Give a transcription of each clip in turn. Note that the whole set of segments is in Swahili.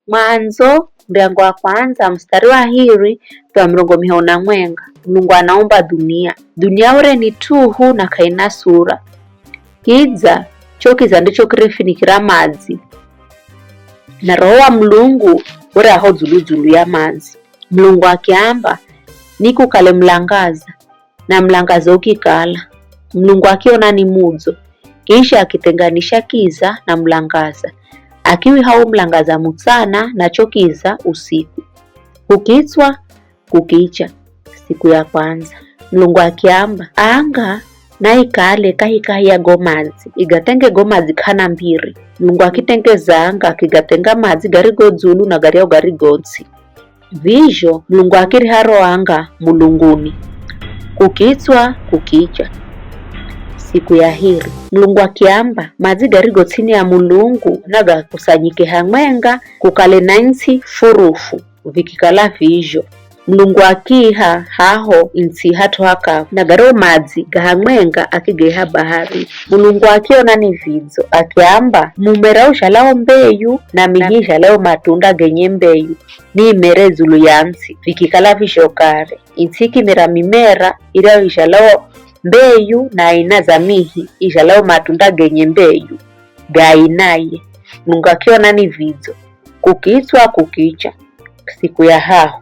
Mwanzo mlango wa kwanza mstari wa hiri twa 140. Mulungu anaumba dunia ure ni tuhu na kaina sura kiza chokiza ndicho kirifinikira mazi na roho wa Mulungu ure aho zuluzulu ya mazi. Mulungu akiamba nikukale mlangaza na mlangaza ukikala. Mulungu akiona ni mudzo kisha akitenganisha kiza na mlangaza, akiwi hao mlangaza mutsana na chokiza usiku. Kukitswa kukicha siku ya kwanza. Mulungu akiamba anga na ikale kahikahiya gomazi igatenge gomazi kana mbiri. Mulungu akitengeza anga akigatenga mazi garigo dzulu na gariyo garigotsi. Vizho Mulungu akiri haro anga mulunguni. Kukitswa kukicha siku ya hiri. Mulungu akiamba mazi garigo tsini ya Mulungu naga kusanyike hamwenga kukale nainsi furufu vikikala vizho. Mulungu akiha haho insi hatu haka nagaro mazi gahamwenga akigeha bahari. Mulungu akiona ni vidzo akiamba mumera ushalao mbeyu na mihi shalao matunda genye mbeyu ni mere zulu yansi vikikala vishokare. Insi kimera mimera ila ishalao mbeyu na aina za mihi ishalao matunda genye mbeyu gainaye. Mulungu akiona ni vidzo. Kukitswa kukicha siku ya haho.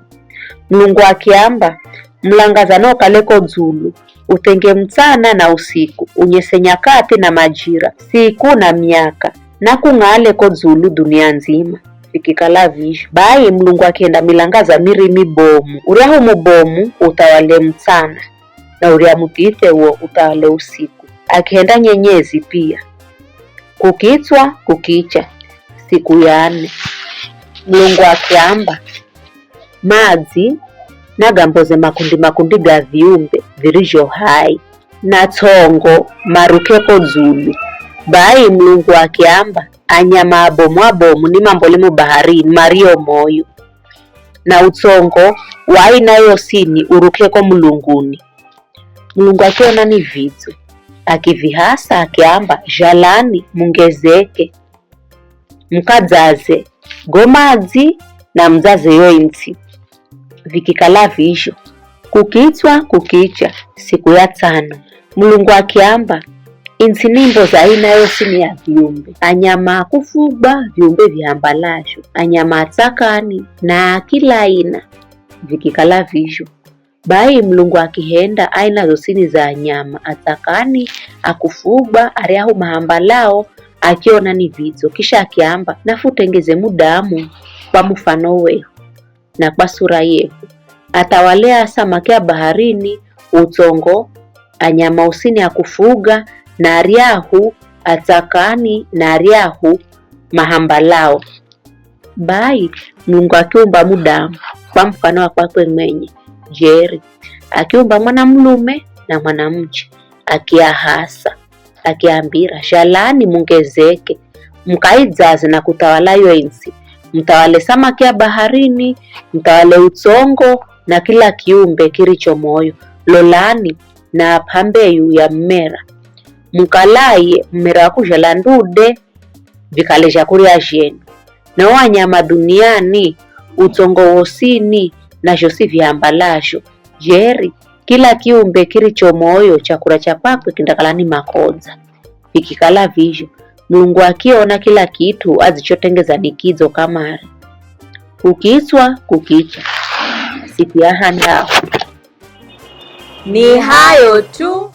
Mulungu akiamba mlangaza no kaleko dzulu utenge mtsana na usiku unyese nyakati na majira siku na miaka na kung'ale ko dzulu dunia nzima vikikala vizho. Bai Mulungu akienda milangaza mirimi bomu uriaho mubomu utawale mtsana na uria mutite uo utawale usiku. Akienda nyenyezi pia. Kukitswa kukicha siku ya 4. Mulungu akiamba mazi nagamboze makundi ga viumbe virizho hai na tongo marukeko dzulu. Bai Mulungu akiamba anyama abomu ni mambole mu baharini mario moyo na utongo wa aina yosini urukeko mulunguni. Mulungu akiona ni vidzo akivihasa akiamba jalani mungezeke mkadzaze gomazi na mzaze yo insi vikikala vizho. Kukitswa kukicha siku ya 5. Mulungu akiamba insi nimbo za aina yosini ya viumbe anyama kufugwa viumbe viambalasho anyama atsakani na kila aina vikikala vizho. Bai Mulungu akihenda aina zosini za anyama atsakani akufugwa ariahu mahambalao akiona ni vidzo kisha akiamba nafutengeze mudamu kwa mfano wehu na kwa sura yehu atawalea samaki ya baharini utongo anyama usini ya kufuga na ariahu atsakani na ariahu mahambalao. Bai Mulungu akiumba mudamu kwa mfano wa kwakwe mwenye jeri akiumba mwana mlume na mwanamche akiahasa akiambira shalani mungezeke mkaidzaze na kutawala yo insi mtawale samaki ya baharini mtawale utongo na kila kiumbe kiricho moyo lolani na pambeyu ya mmera mkalaye mmera wakujala ndude vikaleja kuria jenu na wanyama duniani utongo wosini na josi viambalasho jeri kila kiumbe kiricho moyo chakula cha pakwe kindakalani makodza vikikala vizho. Mulungu akiona kila kitu azichotengeza dikizo kamari. Kukitswa kukicha siku ya 5. Ni hayo tu.